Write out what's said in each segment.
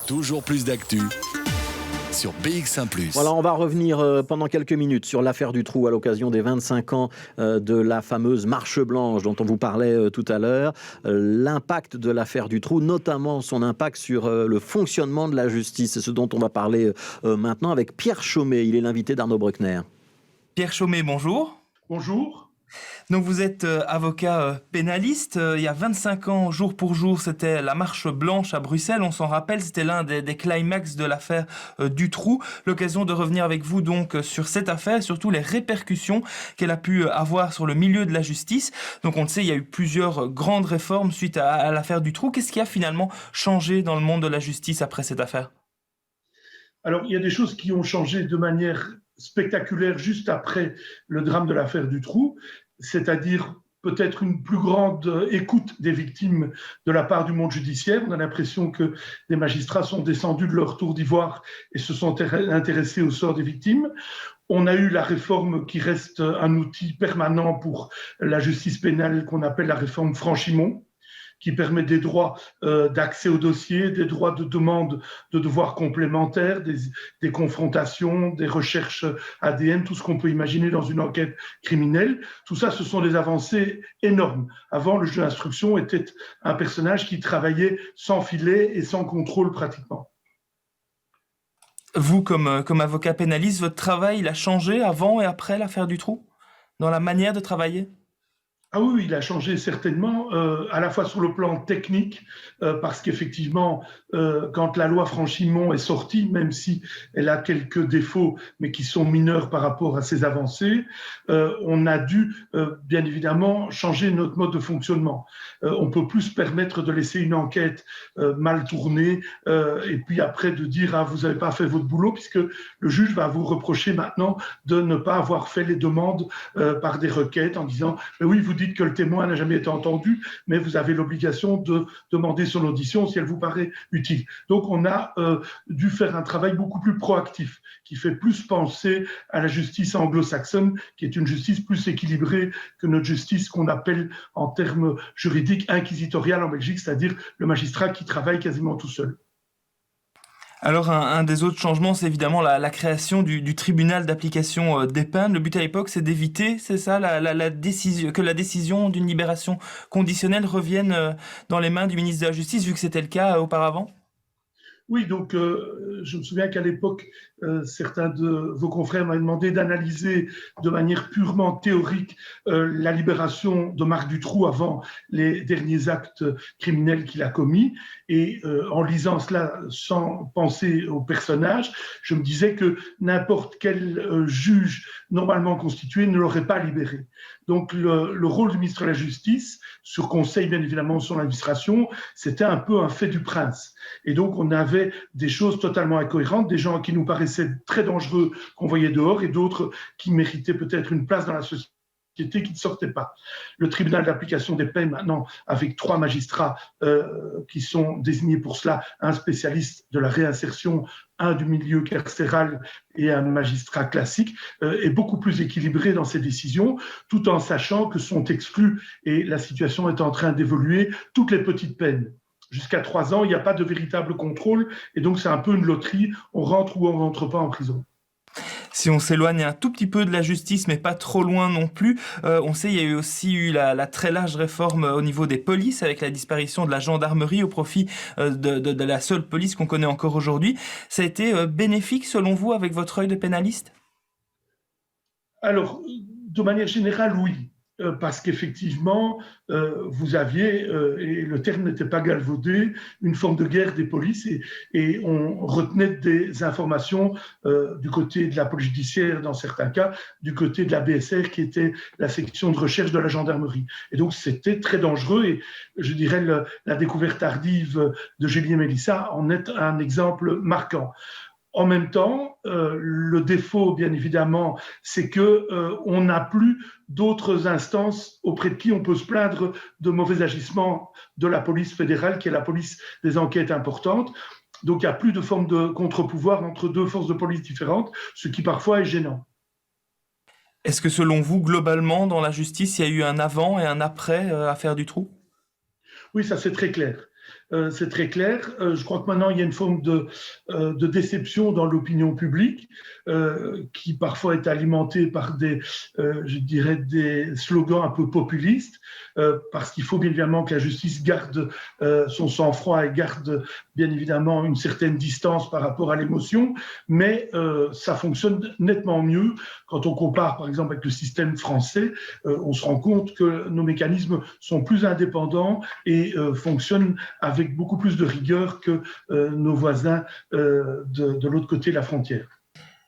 Toujours plus d'actu sur BX1+. Voilà, on va revenir pendant quelques minutes sur l'affaire du trou à l'occasion des 25 ans de la fameuse marche blanche dont on vous parlait tout à l'heure. L'impact de l'affaire du trou, notamment son impact sur le fonctionnement de la justice. C'est ce dont on va parler maintenant avec Pierre Chaumet. Il est l'invité d'Arnaud Bruckner. Pierre Chaumet, bonjour. Bonjour. Donc vous êtes avocat pénaliste. Il y a 25 ans, jour pour jour, c'était la marche blanche à Bruxelles. On s'en rappelle, c'était l'un des climax de l'affaire du trou. L'occasion de revenir avec vous donc sur cette affaire et surtout les répercussions qu'elle a pu avoir sur le milieu de la justice. Donc on le sait, il y a eu plusieurs grandes réformes suite à l'affaire du trou. Qu'est-ce qui a finalement changé dans le monde de la justice après cette affaire ? Alors, il y a des choses qui ont changé de manière spectaculaire juste après le drame de l'affaire du trou, c'est-à-dire peut-être une plus grande écoute des victimes de la part du monde judiciaire. On a l'impression que des magistrats sont descendus de leur tour d'ivoire et se sont intéressés au sort des victimes. On a eu la réforme qui reste un outil permanent pour la justice pénale qu'on appelle la réforme Franchimont, qui permet des droits d'accès au dossier, des droits de demande de devoirs complémentaires, des confrontations, des recherches ADN, tout ce qu'on peut imaginer dans une enquête criminelle. Tout ça, ce sont des avancées énormes. Avant, le juge d'instruction était un personnage qui travaillait sans filet et sans contrôle pratiquement. Vous, comme avocat pénaliste, votre travail, il a changé avant et après l'affaire du trou ? Dans la manière de travailler ? Ah oui, il a changé certainement, à la fois sur le plan technique, parce qu'effectivement, quand la loi Franchimont est sortie, même si elle a quelques défauts, mais qui sont mineurs par rapport à ses avancées, on a dû, bien évidemment, changer notre mode de fonctionnement. On ne peut plus se permettre de laisser une enquête mal tournée, et puis après de dire « Ah, vous n'avez pas fait votre boulot », puisque le juge va vous reprocher maintenant de ne pas avoir fait les demandes par des requêtes en disant « Oui, vous dites que le témoin n'a jamais été entendu, mais vous avez l'obligation de demander son audition si elle vous paraît utile. » Donc, on a dû faire un travail beaucoup plus proactif, qui fait plus penser à la justice anglo-saxonne, qui est une justice plus équilibrée que notre justice qu'on appelle en termes juridiques inquisitoriale en Belgique, c'est-à-dire le magistrat qui travaille quasiment tout seul. Alors un des autres changements, c'est évidemment la création du tribunal d'application des peines. Le but à l'époque, c'est d'éviter, c'est ça, que la décision d'une libération conditionnelle revienne dans les mains du ministre de la Justice, vu que c'était le cas auparavant ? Oui, donc je me souviens qu'à l'époque, certains de vos confrères m'avaient demandé d'analyser de manière purement théorique la libération de Marc Dutroux avant les derniers actes criminels qu'il a commis. Et en lisant cela sans penser au personnage, je me disais que n'importe quel juge normalement constitué ne l'aurait pas libéré. Donc le rôle du ministre de la Justice, sur conseil bien évidemment de son administration, c'était un peu un fait du prince. Et donc on avait des choses totalement incohérentes, des gens qui nous paraissaient très dangereux qu'on voyait dehors et d'autres qui méritaient peut-être une place dans la société qui ne sortaient pas. Le tribunal d'application des peines maintenant, avec 3 magistrats qui sont désignés pour cela, un spécialiste de la réinsertion, un du milieu carcéral et un magistrat classique, est beaucoup plus équilibré dans ses décisions, tout en sachant que sont exclues, et la situation est en train d'évoluer, toutes les petites peines. Jusqu'à 3 ans, il n'y a pas de véritable contrôle, et donc c'est un peu une loterie, on rentre ou on ne rentre pas en prison. Si on s'éloigne un tout petit peu de la justice, mais pas trop loin non plus, on sait il y a eu aussi la très large réforme au niveau des polices, avec la disparition de la gendarmerie au profit de la seule police qu'on connaît encore aujourd'hui. Ça a été bénéfique selon vous avec votre œil de pénaliste ? Alors, de manière générale, oui. Parce qu'effectivement, vous aviez, et le terme n'était pas galvaudé, une forme de guerre des polices et on retenait des informations du côté de la police judiciaire dans certains cas, du côté de la BSR qui était la section de recherche de la gendarmerie. Et donc c'était très dangereux et je dirais la découverte tardive de Julie et Mélissa en est un exemple marquant. En même temps, le défaut, bien évidemment, c'est qu'on n'a plus d'autres instances auprès de qui on peut se plaindre de mauvais agissements de la police fédérale, qui est la police des enquêtes importantes. Donc, il n'y a plus de forme de contre-pouvoir entre 2 forces de police différentes, ce qui parfois est gênant. Est-ce que selon vous, globalement, dans la justice, il y a eu un avant et un après affaire du trou ? Oui, ça c'est très clair. c'est très clair. Je crois que maintenant, il y a une forme de déception dans l'opinion publique qui parfois est alimentée par je dirais, des slogans un peu populistes, parce qu'il faut bien évidemment que la justice garde son sang-froid et garde bien évidemment une certaine distance par rapport à l'émotion, mais ça fonctionne nettement mieux quand on compare par exemple avec le système français. On se rend compte que nos mécanismes sont plus indépendants et fonctionnent avec beaucoup plus de rigueur que nos voisins de l'autre côté de la frontière.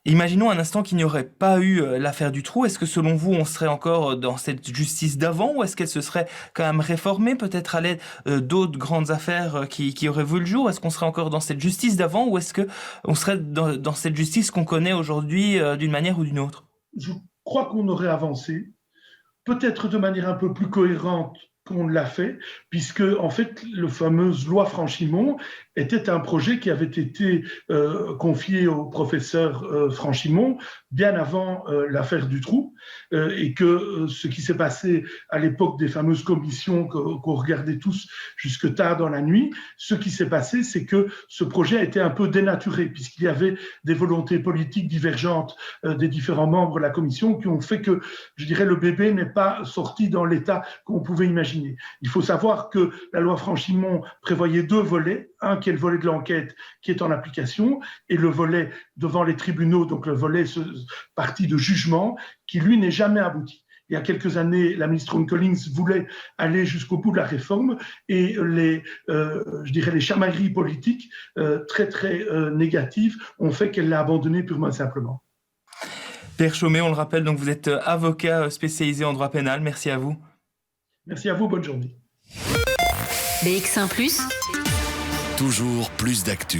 Imaginons un instant qu'il n'y aurait pas eu l'affaire du trou. Est-ce que selon vous, on serait encore dans cette justice d'avant ou est-ce qu'elle se serait quand même réformée, peut-être à l'aide d'autres grandes affaires qui auraient vu le jour? Est-ce qu'on serait encore dans cette justice d'avant ou est-ce qu'on serait dans cette justice qu'on connaît aujourd'hui d'une manière ou d'une autre? Je crois qu'on aurait avancé, peut-être de manière un peu plus cohérente qu'on l'a fait, puisque en fait, la fameuse loi Franchimont était un projet qui avait été confié au professeur Franchimont bien avant l'affaire du trou, et que ce qui s'est passé à l'époque des fameuses commissions qu'on regardait tous jusque tard dans la nuit, ce qui s'est passé, c'est que ce projet a été un peu dénaturé, puisqu'il y avait des volontés politiques divergentes des différents membres de la commission qui ont fait que, je dirais, le bébé n'est pas sorti dans l'état qu'on pouvait imaginer. Il faut savoir que la loi Franchimont prévoyait 2 volets, un qui est le volet de l'enquête qui est en application et le volet devant les tribunaux, donc le volet partie de jugement qui lui n'est jamais abouti. Il y a quelques années, la ministre Ron Collins voulait aller jusqu'au bout de la réforme et je dirais les chamailleries politiques très très négatives ont fait qu'elle l'a abandonné purement et simplement. Pierre Chaumet, on le rappelle, donc vous êtes avocat spécialisé en droit pénal. Merci à vous. Merci à vous, bonne journée. BX1 ⁇ toujours plus d'actu.